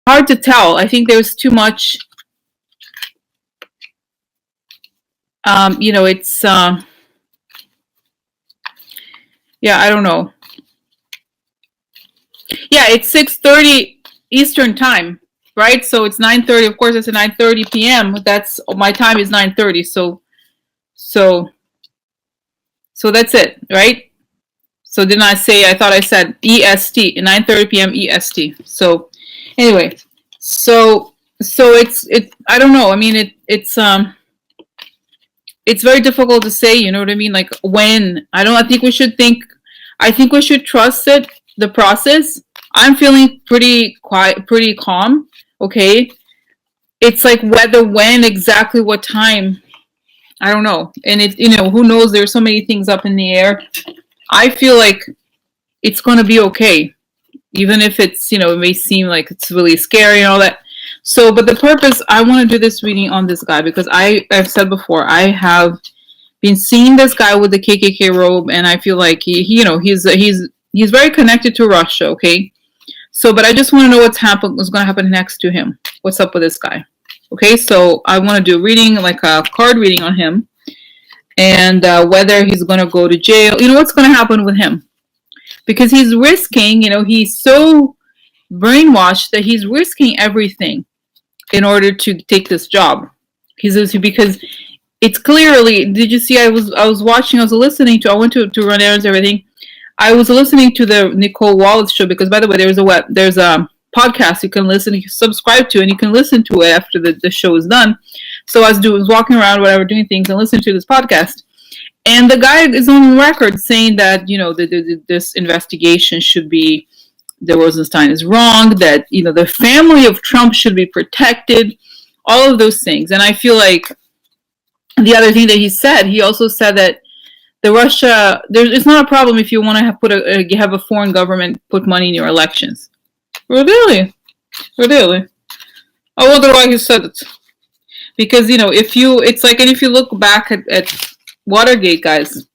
hard to tell. I think there's too much. It's yeah, I don't know. Yeah, it's 6:30 Eastern time, right? So it's 9:30. Of course, it's at 9:30 p.m. That's my time is 9:30. So that's it, right? So didn't I say? I thought I said EST, 9:30 p.m. EST. So anyway, so it's I don't know. I mean, it's very difficult to say. You know what I mean? Like when I don't. I think we should think. I think we should trust it. The process. I'm feeling pretty quiet, pretty calm. Okay. It's like whether, when, exactly what time. I don't know. And who knows? There's so many things up in the air. I feel like it's going to be okay, even if it's, it may seem like it's really scary and all that. So, but the purpose, I want to do this reading on this guy because I've said before, I have been seeing this guy with the KKK robe, and I feel like he's very connected to Russia. Okay, so, but I just want to know what's going to happen next to him. What's up with this guy? Okay, so I want to do a reading, like a card reading on him, and whether he's going to go to jail. What's going to happen with him? Because he's risking, he's so brainwashed that he's risking everything in order to take this job. Because it's clearly, did you see, I was listening to, I went to run errands and everything. I was listening to the Nicole Wallace show because, by the way, there's a podcast you can listen, you can subscribe to, and you can listen to it after the show is done. So I was walking around, whatever, doing things, and listening to this podcast. And the guy is on record saying that, this investigation should be, the Rosenstein is wrong, that, the family of Trump should be protected, all of those things. And I feel like the other thing that he also said that it's not a problem if you want to have a foreign government put money in your elections. Really? I wonder why he said it. Because, if you look back at Watergate, guys,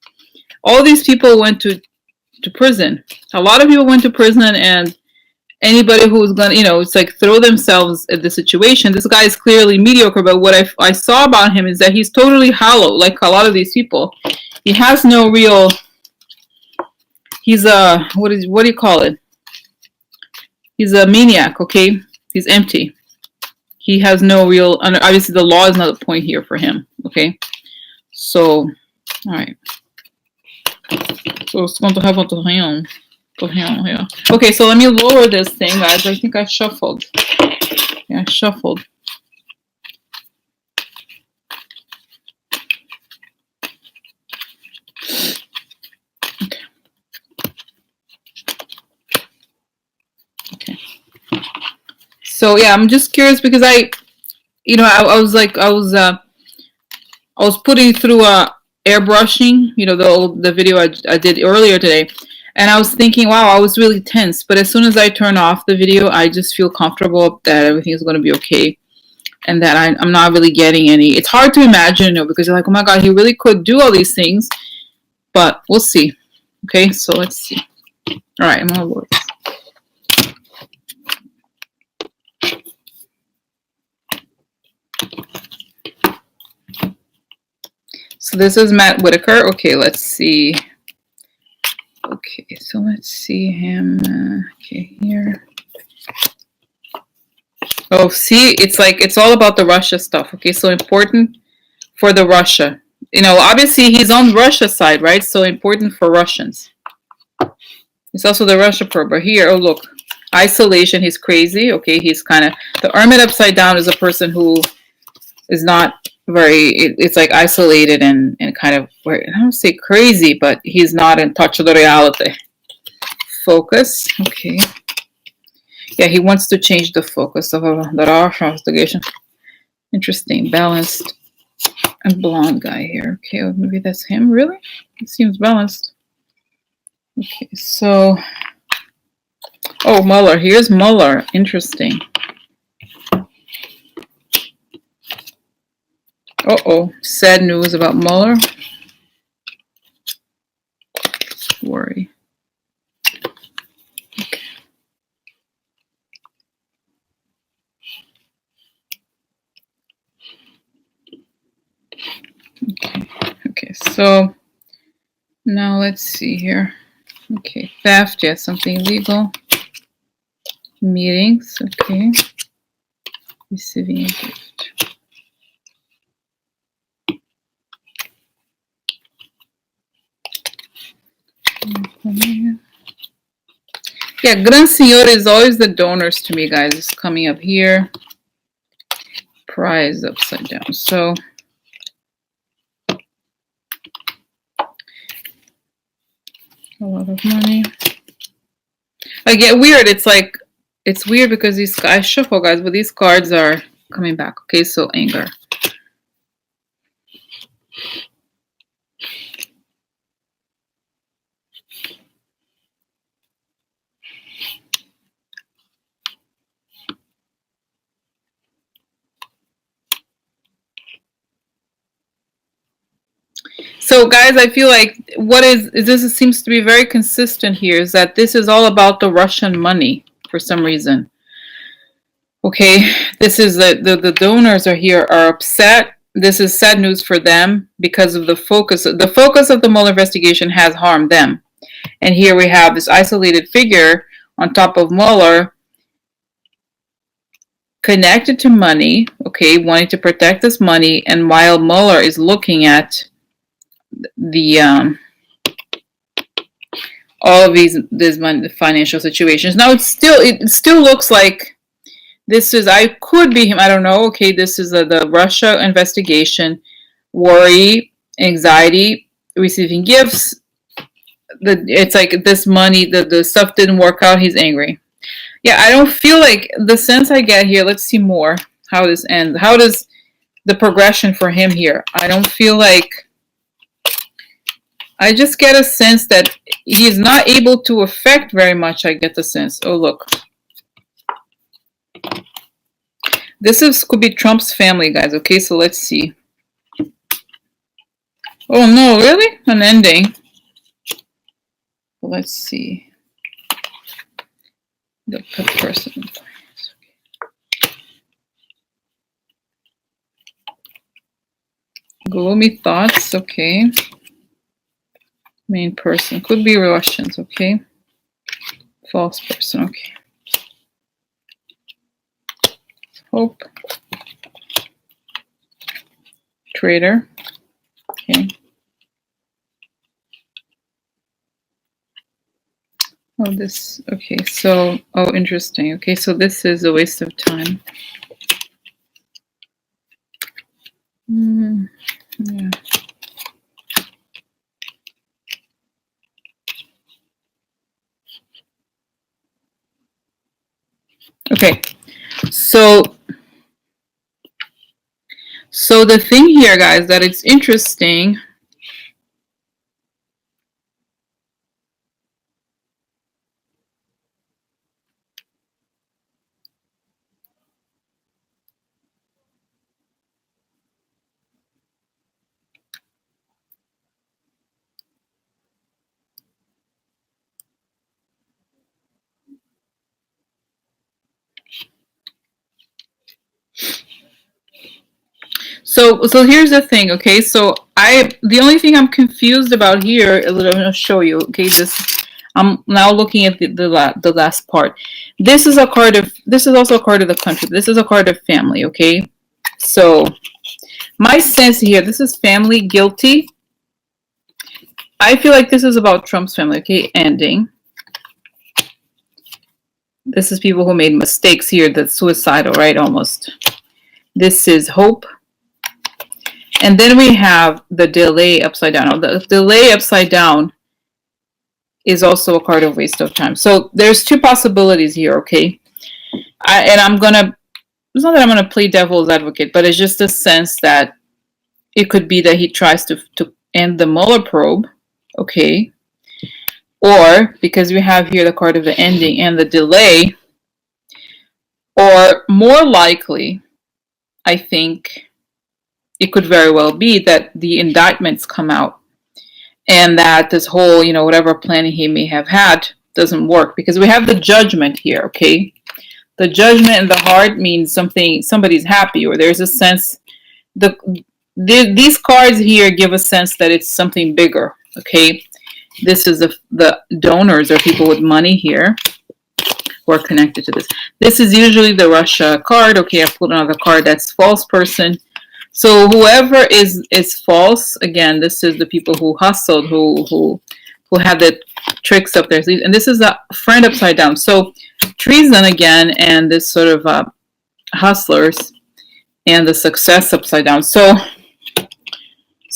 all these people went to prison. A lot of people went to prison, and anybody who's gonna, it's like throw themselves at the situation. This guy is clearly mediocre, but what I saw about him is that he's totally hollow, like a lot of these people. He has no real. He's what do you call it? He's a maniac. Okay, he's empty. He has no real. Obviously, the law is not a point here for him. Okay, so all right. So it's going to happen to him. Yeah. Okay, so let me lower this thing, guys. I think I shuffled. Yeah, I shuffled. Okay. So yeah, I'm just curious because I was putting through airbrushing, the video I did earlier today, and I was thinking, wow, I was really tense. But as soon as I turn off the video, I just feel comfortable that everything is going to be okay, and that I'm not really getting any. It's hard to imagine, because you're like, oh my God, he really could do all these things, but we'll see. Okay, so let's see. All right, I'm gonna look. So this is Matt Whitaker. Okay, let's see. Okay, so let's see him. Okay, here. Oh, see, it's all about the Russia stuff. Okay, so important for the Russia. Obviously he's on Russia's side, right? So important for Russians. It's also the Russia probe. But here, oh look, isolation. He's crazy. Okay, he's kind of, the Hermit upside down is a person who is not very, it's like isolated and kind of, I don't say crazy, but he's not in touch with the reality. Focus. Okay. Yeah, he wants to change the focus of the Russia investigation. Interesting. Balanced and blonde guy here. Okay, well, maybe that's him. Really? It seems balanced. Okay, so, oh, Mueller. Here's Mueller. Interesting. Uh-oh. Sad news about Mueller. Worry. Okay. So now let's see here. Okay, theft, yes, something illegal. Meetings, okay. Receiving a gift. Yeah, Gran Señor is always the donors to me, guys. It's coming up here. Prize upside down. So a lot of money. I get weird. It's like, it's weird because these, I shuffle, guys, but these cards are coming back. Okay, so anger. So guys, I feel like what is this seems to be very consistent here is that this is all about the Russian money for some reason. Okay, this is the donors are here are upset. This is sad news for them because of the focus. The focus of the Mueller investigation has harmed them. And here we have this isolated figure on top of Mueller connected to money, okay, wanting to protect this money, and while Mueller is looking at the all of these financial situations. Now it still looks like this is, I could be him, I don't know. Okay, this is the Russia investigation, worry, anxiety, receiving gifts. It's like this money, the stuff didn't work out. He's angry. Yeah, I don't feel like the sense I get here. Let's see more how this ends. How does the progression for him here? I don't feel like. I just get a sense that he's not able to affect very much. I get the sense. Oh, look. This could be Trump's family, guys. Okay, so let's see. Oh, no, really? An ending. Let's see. The person. Gloomy thoughts. Okay. Main person. Could be Russians, okay? False person, okay. Hope. Traitor. Okay. Oh, this, okay, so, oh, interesting. Okay, so this is a waste of time. Yeah. Okay, so the thing here, guys, that it's interesting. So here's the thing, okay? So the only thing I'm confused about here, I'm gonna show you, okay? I'm now looking at the last part. This is also a card of the country. This is a card of family, okay? So my sense here, this is family guilty. I feel like this is about Trump's family, okay? Ending. This is people who made mistakes here. That's suicidal, right? Almost. This is hope. And then we have the delay upside down. The delay upside down is also a card of waste of time. So there's two possibilities here, okay? It's not that I'm gonna play devil's advocate, but it's just a sense that it could be that he tries to end the Mueller probe, okay? Or because we have here the card of the ending and the delay, or more likely, I think it could very well be that the indictments come out and that this whole, whatever planning he may have had doesn't work, because we have the judgment here, okay? The judgment in the heart means somebody's happy, or there's a sense, these cards here give a sense that it's something bigger. Okay, this is the donors or people with money here who are connected to this. This is usually the Russia card. Okay, I put another card that's false person. So whoever is false, again, this is the people who hustled, who have the tricks up their sleeves, and this is a friend upside down. So treason again, and this sort of hustlers, and the success upside down. So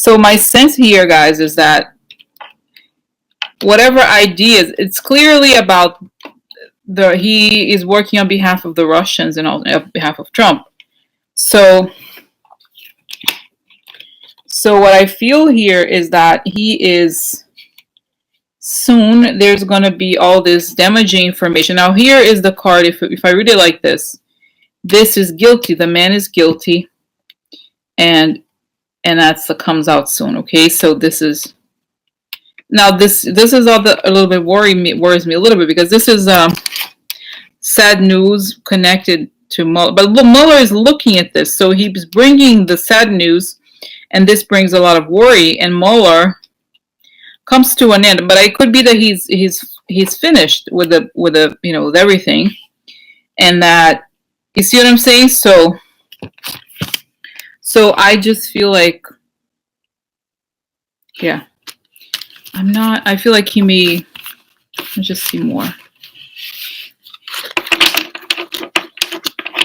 my sense here, guys, is that whatever ideas, it's clearly about he is working on behalf of the Russians and on behalf of Trump. So what I feel here is that he is soon there's going to be all this damaging information. Now here is the card. If I read it like this is guilty. The man is guilty, and that's what comes out soon. Okay, so this is now this is all a little bit worries me a little bit, because this is sad news connected to Mueller. But Mueller is looking at this, so he's bringing the sad news, and this brings a lot of worry, and Mueller comes to an end. But it could be that he's finished with the with everything, and that, you see what I'm saying? So I just feel like, yeah, I feel like he may, let's just see more.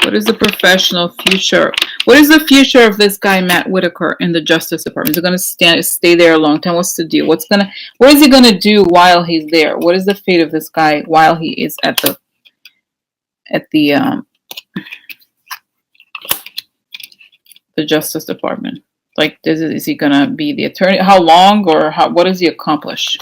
What is the professional future? What is the future of this guy, Matt Whitaker, in the Justice Department? Is he going to stay there a long time? What's the deal? What is he going to do while he's there? What is the fate of this guy while he is at the Justice Department? Like, is he going to be the attorney? How long, or what does he accomplish?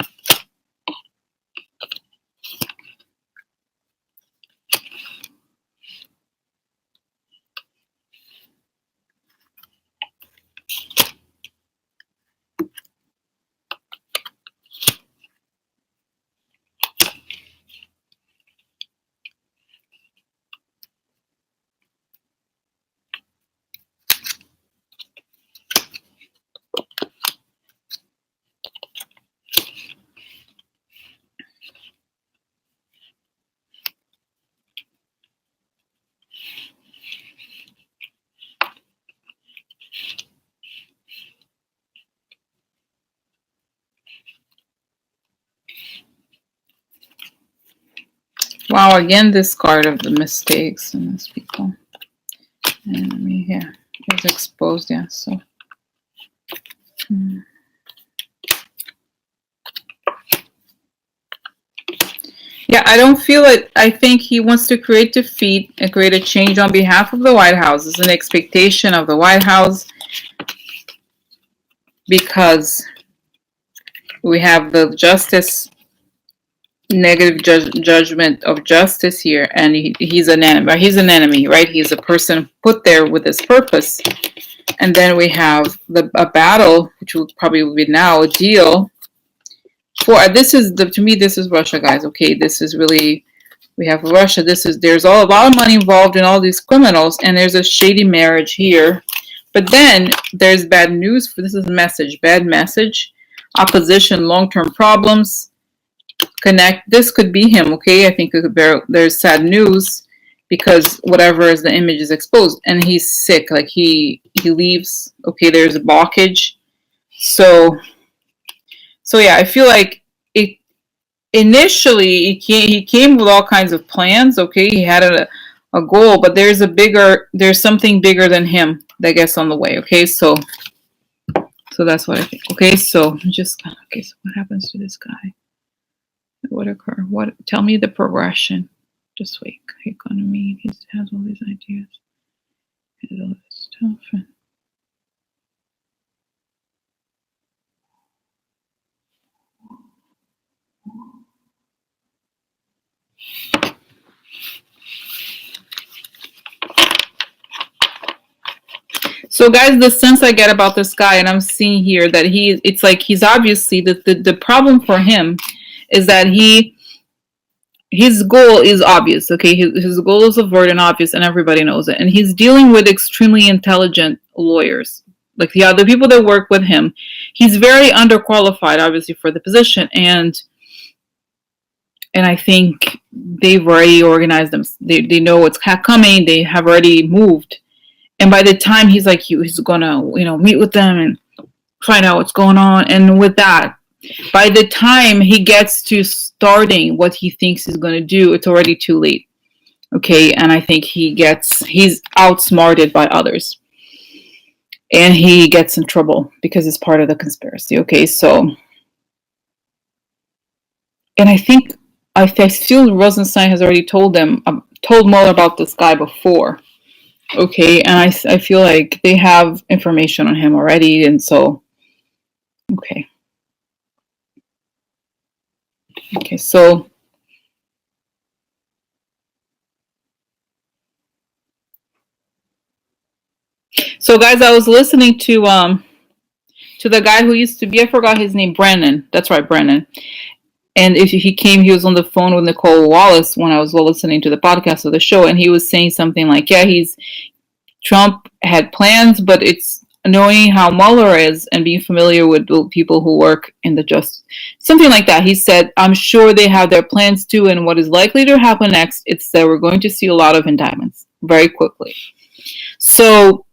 Wow, again, this card of the mistakes and these people. Enemy here is exposed, yeah, so. Yeah, I don't feel it. I think he wants to create defeat and create a change on behalf of the White House. It's an expectation of the White House, because we have the justice, negative judgment of justice here, and he's an enemy. He's an enemy, right? He's a person put there with this purpose. And then we have a battle, which will probably be now a deal. To me, this is Russia, guys. Okay, this is really, we have Russia. There's a lot of money involved in all these criminals, and there's a shady marriage here. But then there's bad news. This is a message, bad message, opposition, long-term problems. This could be him. Okay, I think there's sad news, because whatever is the image is exposed, and he's sick. Like he leaves. Okay, there's a blockage. So yeah, I feel like initially he came with all kinds of plans. Okay, he had a goal, but there's something bigger than him, I guess, on the way. Okay, so that's what I think. Okay, so so what happens to this guy? Whitaker? Tell me the progression. Just wait. Economy. He has all these ideas. He has all this stuff. So guys, the sense I get about this guy, and I'm seeing here that it's like he's obviously, the problem for him is that his goal is obvious. Okay, his goal is overt and obvious, and everybody knows it. And he's dealing with extremely intelligent lawyers. like the other people that work with him. He's very underqualified, obviously, for the position, and I think they've already organized them. They know what's coming. They have already moved, and by the time he's like, he's gonna meet with them and find out what's going on, and with that, by the time he gets to starting what he thinks he's gonna do, it's already too late. Okay, and I think he's outsmarted by others. And he gets in trouble because it's part of the conspiracy. Okay, so, and I feel Rosenstein has already told Mueller about this guy before. Okay, and I feel like they have information on him already, and so, okay, so. So, guys, I was listening to the guy who used to be, I forgot his name, Brennan. That's right, Brennan. And if he was on the phone with Nicole Wallace when I was listening to the podcast of the show, and he was saying something like, yeah, Trump had plans, but it's knowing how Mueller is and being familiar with people who work in the justice, something like that. He said, I'm sure they have their plans too, and what is likely to happen next, it's that we're going to see a lot of indictments very quickly. So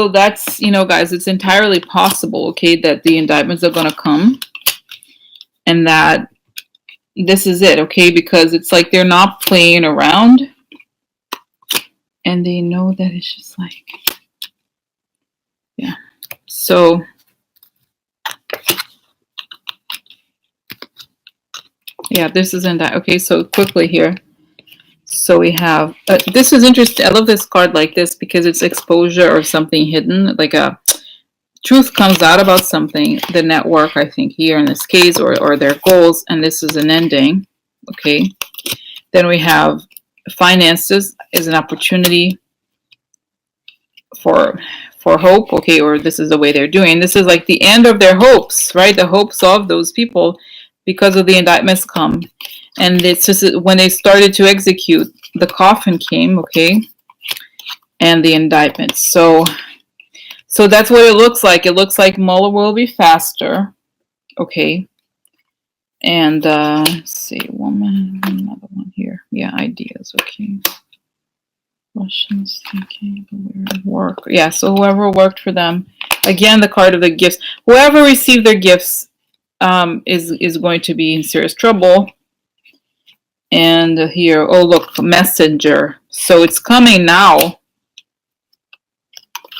that's, guys, it's entirely possible, okay, that the indictments are going to come and that this is it, okay, because it's like they're not playing around and they know that it's just like, yeah. So, yeah, this is okay, so quickly here. So we have, this is interesting. I love this card like this because it's exposure or something hidden, like a truth comes out about something, the network, I think here in this case, or their goals, and this is an ending, okay. Then we have finances is an opportunity for hope, okay, or this is the way they're doing. This is like the end of their hopes, right? The hopes of those people because of the indictments come. And it's just when they started to execute, the coffin came, okay, and the indictment. So that's what it looks like. It looks like Mueller will be faster, okay. And let's see, another one here. Yeah, ideas, okay. Russians thinking work. Yeah, so whoever worked for them. Again, the card of the gifts. Whoever received their gifts is going to be in serious trouble. And here, oh look, messenger. So it's coming now.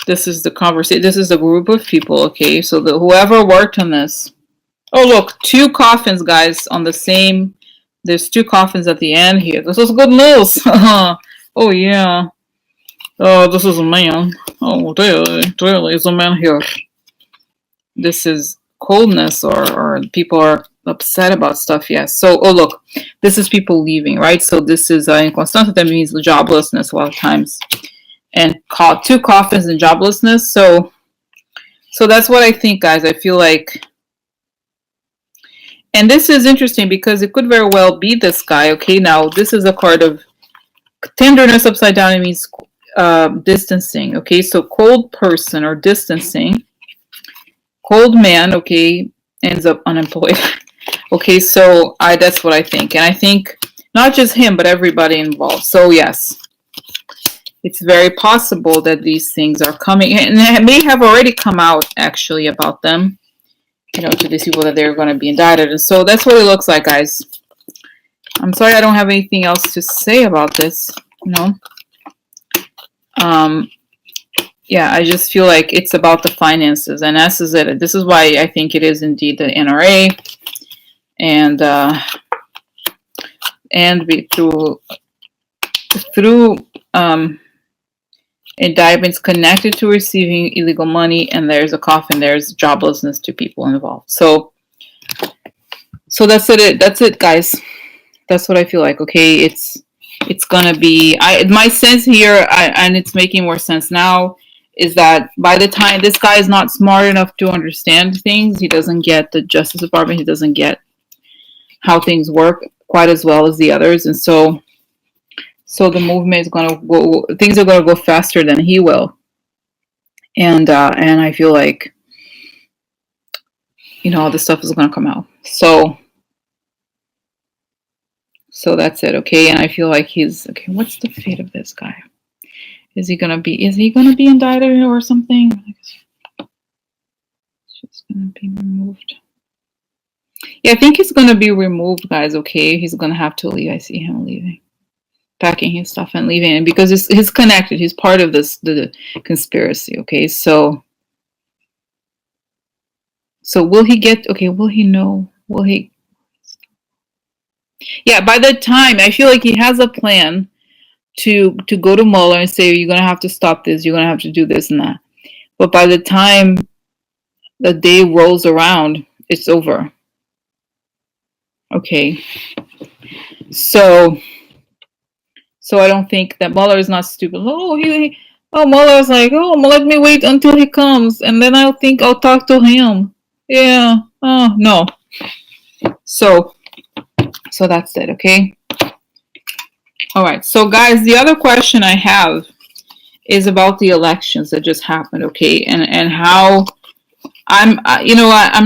This is the conversation. This is a group of people, okay? So whoever worked on this. Oh look, 2 coffins, guys, on the same. There's 2 coffins at the end here. This is good news. Oh yeah. Oh, this is a man. Oh, there is a man here. This is coldness, or people are upset about stuff. Yes. So, oh look, this is people leaving, right? So this is inconstante. That means joblessness a lot of times, and 2 coffins and joblessness. So that's what I think, guys. I feel like, and this is interesting because it could very well be this guy. Okay, now this is a card of tenderness upside down. It means distancing. Okay, so cold person or distancing. Cold man, okay, ends up unemployed. Okay, so that's what I think. And I think not just him, but everybody involved. So yes, it's very possible that these things are coming, and it may have already come out actually about them, to these people that they're going to be indicted. And so that's what it looks like, guys. I'm sorry I don't have anything else to say about this, Yeah, I just feel like it's about the finances, and this is it. This is why I think it is indeed the NRA, and through indictments connected to receiving illegal money, and there's a coffin. There's joblessness to people involved. So that's it. That's it, guys. That's what I feel like. Okay, it's gonna be. My sense here, and it's making more sense now, is that by the time this guy is not smart enough to understand things, he doesn't get the Justice Department, he doesn't get how things work quite as well as the others, and so So the movement is gonna go. Things are gonna go faster than he will. And I feel like, all this stuff is gonna come out. So that's it, okay? And I feel like he's okay. What's the fate of this guy? Is he gonna be indicted or something? She's gonna be removed. Yeah, I think he's gonna be removed, guys. Okay, he's gonna have to leave. I see him leaving, packing his stuff and leaving, and because he's connected, he's part of the conspiracy. Okay, so will he get? Okay, will he know? Will he? Yeah, by the time I feel like he has a plan to go to Mueller and say you're gonna have to stop this, you're gonna have to do this and that. But by the time the day rolls around, it's over. Okay. So I don't think that Mueller is not stupid. Mueller's like, let me wait until he comes, and then I'll talk to him. Yeah. Oh no. So that's it. Okay. All right. So guys, the other question I have is about the elections that just happened. Okay, and how I'm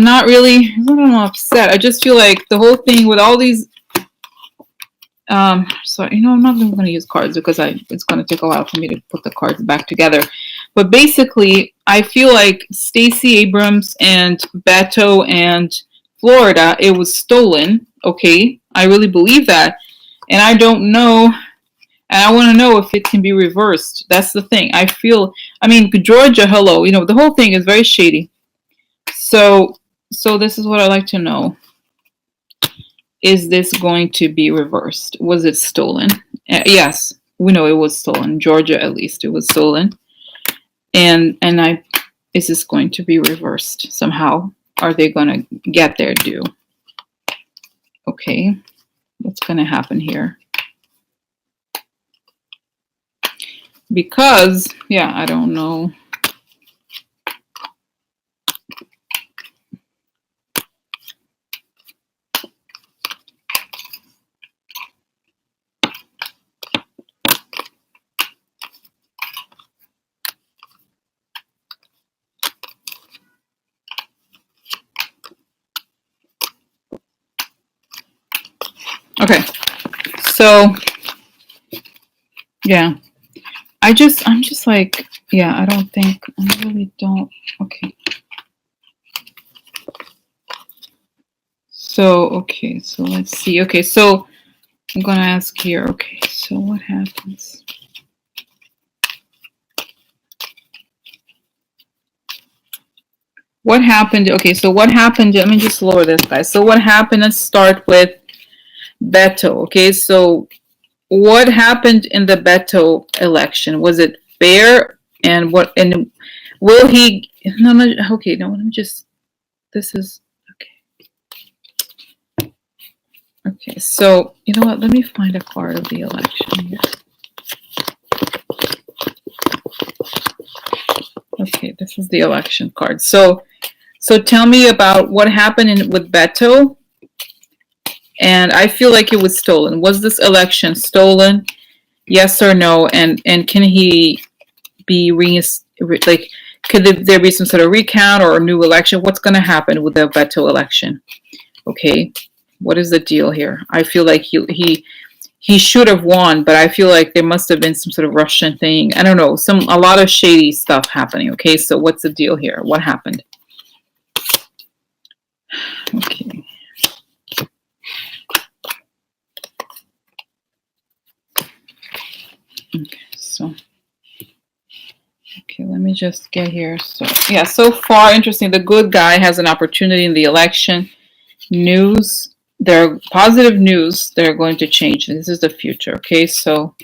not really upset. I just feel like the whole thing with all these. So I'm not even going to use cards because it's going to take a while for me to put the cards back together. But basically, I feel like Stacey Abrams and Beto and Florida, it was stolen. Okay, I really believe that, and I don't know, and I want to know if it can be reversed. That's the thing. Georgia, hello, the whole thing is very shady. So this is what I like to know. Is this going to be reversed? Was it stolen? Yes, we know it was stolen. Georgia, at least, it was stolen. And is this going to be reversed somehow? Are they going to get their due? Okay, what's going to happen here? Because, yeah, I don't know. Okay, so yeah, I'm just like, yeah, I really don't. Okay. So let's see. Okay, so I'm gonna ask here. Okay, so what happens? What happened? Okay, so what happened? Let me just lower this, guys. So what happened? Let's start with Beto. Okay, so what happened in the Beto election? Was it fair? And will he? No, okay, no. Let me just. This is okay. Okay, so you know what? Let me find a card of the election here. Okay, this is the election card. So tell me about what happened with Beto. And I feel like it was stolen. Was this election stolen? Yes or no? And can he be could there be some sort of recount or a new election? What's going to happen with the Beto election? Okay, what is the deal here? I feel like he should have won, but I feel like there must have been some sort of Russian thing. I don't know, a lot of shady stuff happening. Okay, so what's the deal here? What happened? Okay. Okay, so let me just get here. So yeah, so far interesting. The good guy has an opportunity in the election. News, there are positive news. They're going to change. This is the future. Okay, so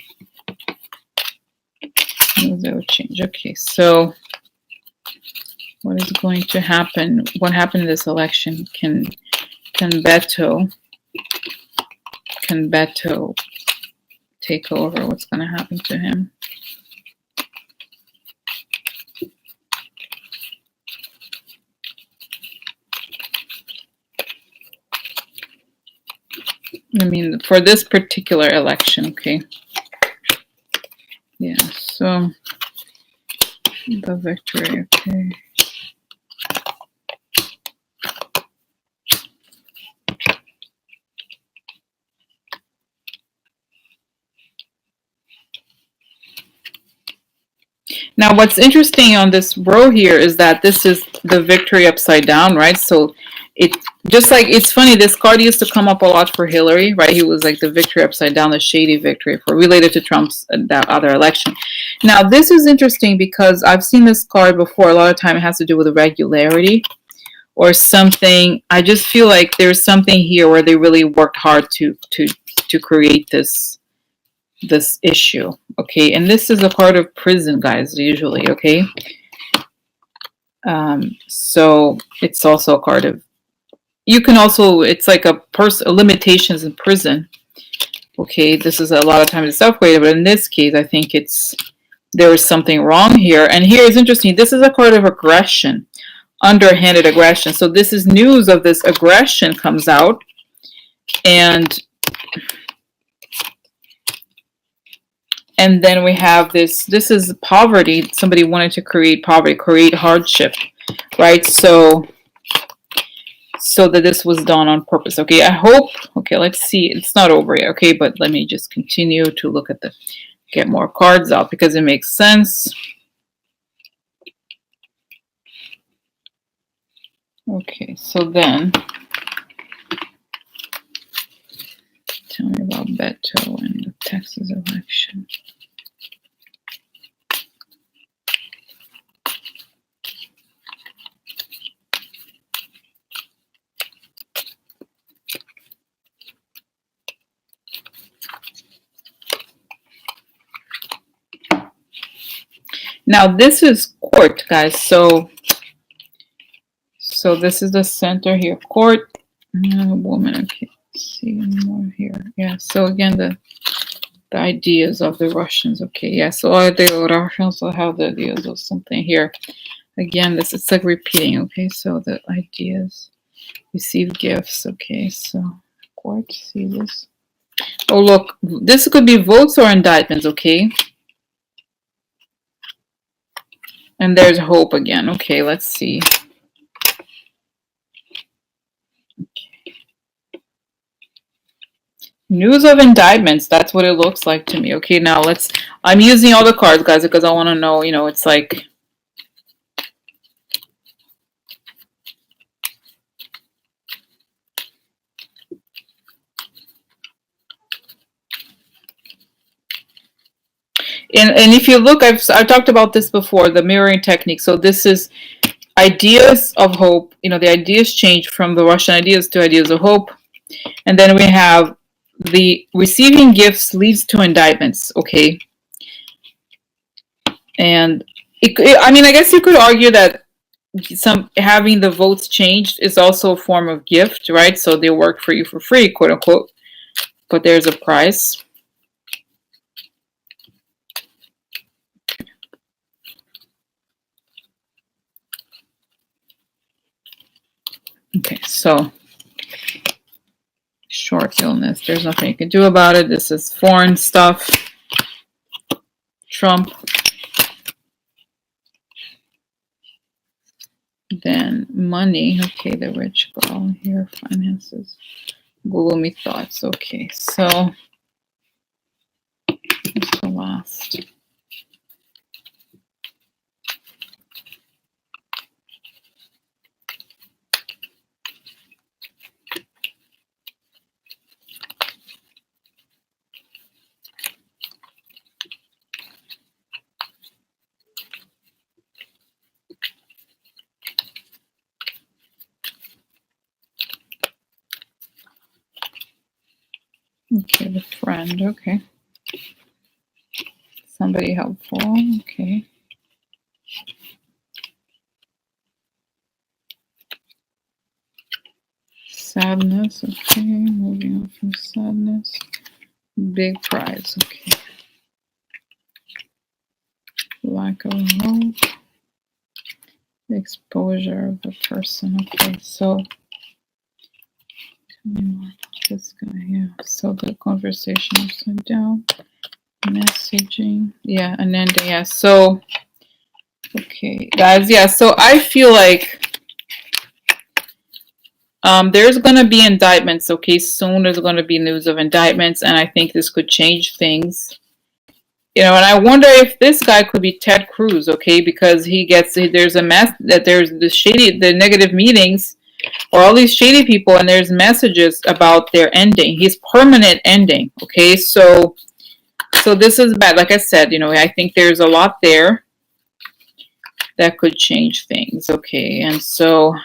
they will change. Okay, so what is going to happen? What happened in this election? Can Beto take over? What's going to happen to him? I mean, for this particular election, okay. Yeah, so the victory, okay. Now, what's interesting on this row here is that this is the victory upside down, right? So it just like, it's funny, this card used to come up a lot for Hillary, right? He was like the victory upside down, the shady victory for related to Trump's that other election. Now, this is interesting because I've seen this card before. A lot of time it has to do with irregularity or something. I just feel like there's something here where they really worked hard to create this issue, okay? And this is a card of prison, guys, usually, okay? So it's also a card of, you can also, it's like a limitations in prison, okay? This is a lot of times it's self-created, but in this case, I think there is something wrong here. And here is interesting, this is a card of aggression, underhanded aggression. So this is news of this aggression comes out, and then we have this is poverty. Somebody wanted to create poverty, create hardship, right? So that this was done on purpose. Okay, I hope, okay, let's see. It's not over yet, okay, but let me just continue to look at get more cards out because it makes sense. Okay, so then, tell me about Beto and the Texas election. Now this is court, guys. So this is the center here, court. Woman, okay. Let's see more here. Yeah. So again, the ideas of the Russians. Okay. Yeah. So the Russians will have the ideas of something here. Again, it's like repeating. Okay. So the ideas, receive gifts. Okay. So court. See this. Oh look, this could be votes or indictments. Okay. And there's hope again. Okay, let's see. Okay. News of indictments. That's what it looks like to me. Okay, now I'm using all the cards, guys, because I want to know, it's like, and if you look, I've talked about this before, the mirroring technique. So this is ideas of hope. The ideas change from the Russian ideas to ideas of hope. And then we have the receiving gifts leads to indictments. Okay. And I guess you could argue that having the votes changed is also a form of gift, right? So they work for you for free, quote unquote, but there's a price. Okay, so short illness, there's nothing you can do about it. This is foreign stuff. Trump. Then money. Okay, the rich girl here. Finances. Gloomy thoughts. Okay, so what's the last? Okay, the friend. Okay. Somebody helpful. Okay. Sadness. Okay. Moving on from sadness. Big prize. Okay. Lack of hope. Exposure of the person. Okay. So tell me more about this guy here. So the conversation upside down. Messaging. Yeah, and then yeah. So okay, guys. Yeah. So I feel like there's gonna be indictments. Okay, soon there's gonna be news of indictments, and I think this could change things. You know, and I wonder if this guy could be Ted Cruz. Okay, because there's a mess that there's the negative meetings or all these shady people, and there's messages about their ending, his permanent ending. Okay, so this is bad. Like I said, you know, I think there's a lot there that could change things. Okay, and so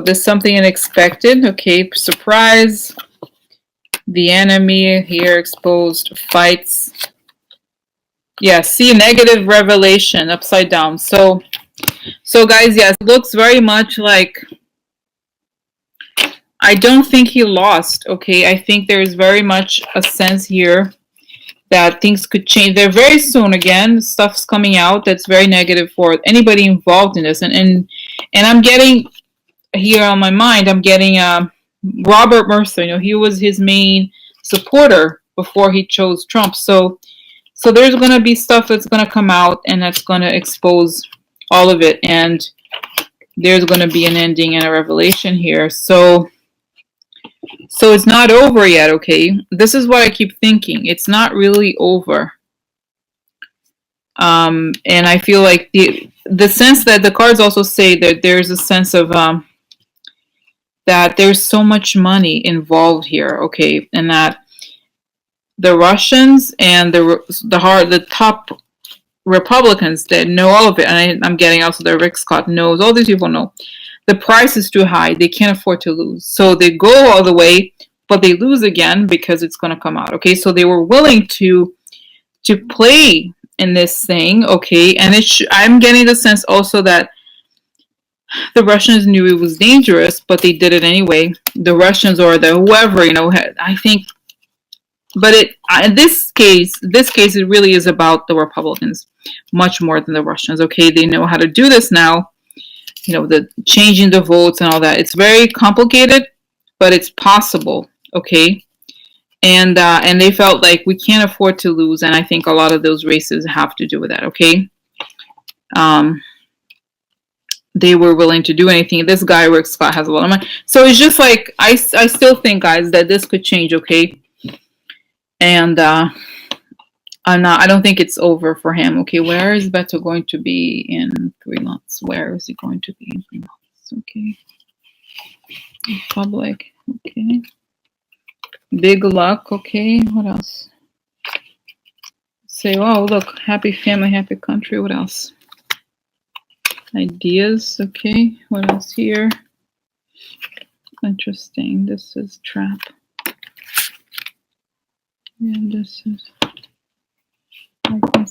there's something unexpected. Okay, surprise. The enemy here exposed fights. Yeah, see negative revelation upside down. So guys, yes, it looks very much like I don't think he lost. Okay, I think there's very much a sense here that things could change there very soon. Again, stuff's coming out that's very negative for anybody involved in this, and I'm getting here on my mind. I'm getting Robert Mercer. You know, he was his main supporter before he chose Trump. So there's going to be stuff that's going to come out, and that's going to expose all of it, and there's going to be an ending and a revelation here. So it's not over yet. Okay, this is what I keep thinking. It's not really over. And I feel like the sense that the cards also say that there's a sense of that there's so much money involved here. Okay, and that the Russians and the top Republicans that know all of it, and I'm getting also that Rick Scott knows, all these people know the price is too high. They can't afford to lose. So they go all the way, but they lose again because it's going to come out. Okay, so they were willing to play in this thing. Okay, and I'm getting the sense also that the Russians knew it was dangerous, but they did it anyway. The Russians or the whoever, you know, I think. But in this case, it really is about the Republicans much more than the Russians. Okay, they know how to do this now. You know, the changing the votes and all that. It's very complicated, but it's possible. Okay, and they felt like we can't afford to lose, and I think a lot of those races have to do with that. Okay, they were willing to do anything. This guy Rick Scott has a lot of money, so it's just like I still think, guys, that this could change. Okay, and I don't think it's over for him. Okay, where is Beto going to be in 3 months? Where is he going to be in 3 months? Okay, public. Okay, big luck. Okay, what else? Say, oh look, happy family, happy country. What else? Ideas. Okay, what else here? Interesting. This is trap. And this is.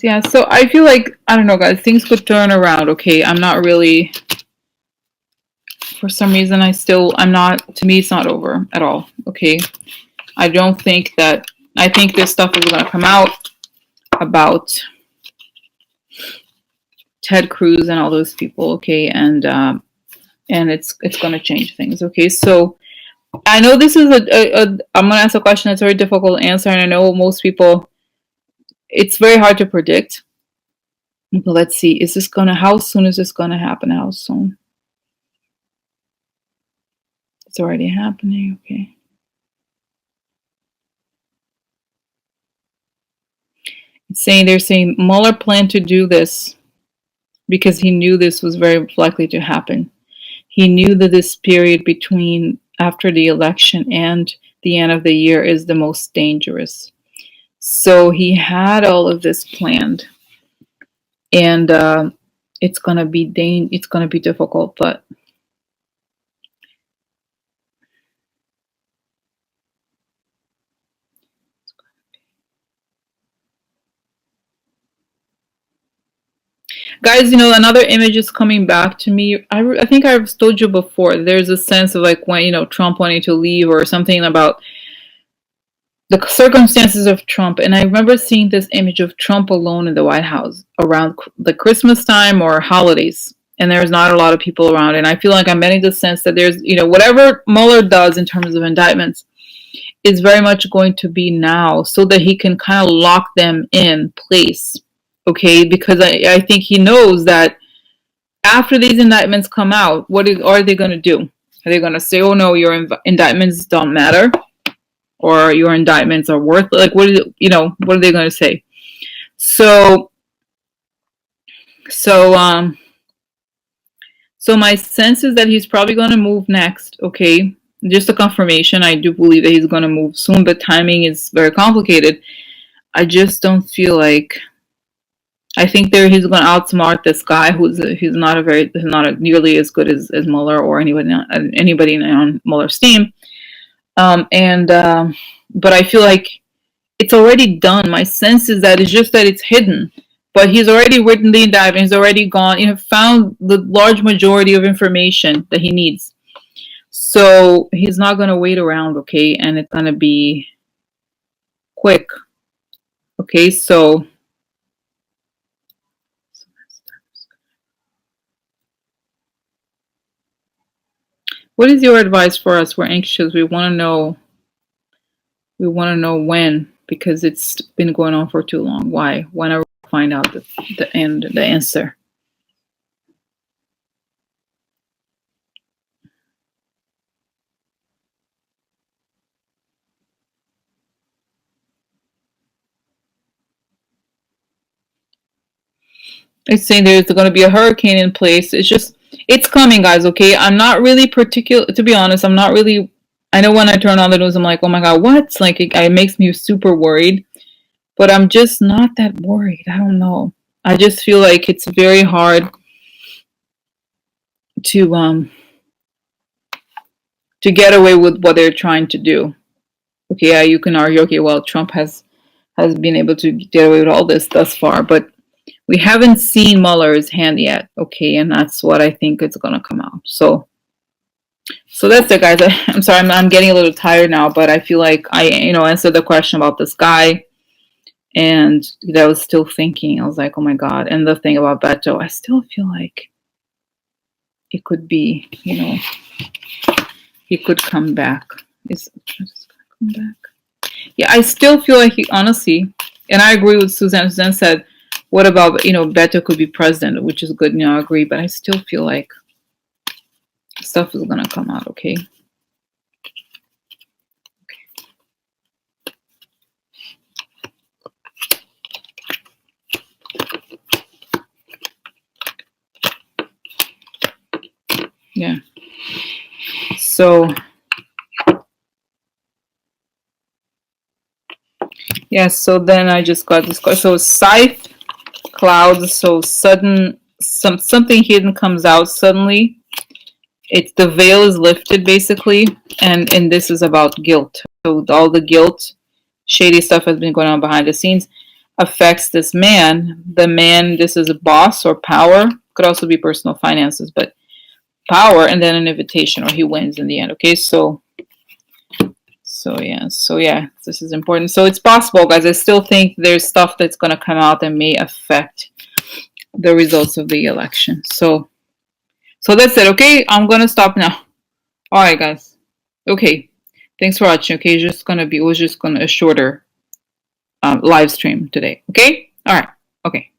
Yeah, so I feel like, I don't know, guys, things could turn around. Okay, I'm not really, for some reason, I'm not, to me, it's not over at all. Okay, I don't think that, I think this stuff is going to come out about Ted Cruz and all those people. Okay, and it's going to change things. Okay, so I know this is I'm going to ask a question that's very difficult to answer, and I know most people, it's very hard to predict. But let's see, how soon is this going to happen? How soon? It's already happening. Okay. They're saying Mueller planned to do this because he knew this was very likely to happen. He knew that this period between after the election and the end of the year is the most dangerous. So he had all of this planned, and it's gonna be difficult, but Guys, another image is coming back to me. I think I've told you before. There's a sense of like when, Trump wanting to leave or something about the circumstances of Trump. And I remember seeing this image of Trump alone in the White House around the Christmas time or holidays. And there's not a lot of people around. And I feel like I'm getting the sense that there's, whatever Mueller does in terms of indictments is very much going to be now so that he can kind of lock them in place. Okay, because I think he knows that after these indictments come out, are they going to do? Are they going to say, "Oh no, your indictments don't matter," or "Your indictments are worthless"? Like, what are they going to say? So my sense is that he's probably going to move next. Okay, just a confirmation. I do believe that he's going to move soon, but timing is very complicated. I just don't feel like. I think he's going to outsmart this guy who's not nearly as good as Mueller or anybody on Mueller's team. But I feel like it's already done. My sense is that it's just that it's hidden. But he's already written the indictment. He's already gone, found the large majority of information that he needs. So he's not going to wait around, okay? And it's going to be quick. Okay, so what is your advice for us? We're anxious. We want to know when, because it's been going on for too long. Why? Whenever we find out the answer. It's saying there's going to be a hurricane in place. It's coming, guys, okay? I'm not really particular, to be honest, I'm not really, I know when I turn on the news, I'm like, oh my God, what? Like, it makes me super worried, but I'm just not that worried. I don't know. I just feel like it's very hard to get away with what they're trying to do. Okay, yeah, you can argue, okay, well, Trump has been able to get away with all this thus far, but we haven't seen Mueller's hand yet, okay, and that's what I think is going to come out. So that's it, guys. I'm sorry, I'm getting a little tired now, but I feel like I, answered the question about this guy, and I was still thinking. I was like, oh my God. And the thing about Beto, I still feel like it could be, he could come back. Is come back? Yeah, I still feel like he, honestly, and I agree with Suzanne. Suzanne said, what about, Beto could be president, which is good. I agree, but I still feel like stuff is going to come out, okay? Yeah. So, yeah, so then I just got this question. So scythe clouds, so sudden, something hidden comes out suddenly. It's the veil is lifted basically, and this is about guilt. So all the guilt, shady stuff has been going on behind the scenes, affects this man. The man, this is a boss or power, could also be personal finances, but power, and then an invitation, or he wins in the end. Okay, so yeah, this is important. So it's possible, guys. I still think there's stuff that's going to come out that may affect the results of the election. So that's it. Okay, I'm going to stop now. All right, guys. Okay, thanks for watching. Okay, it was just gonna a shorter live stream today. Okay, all right. Okay.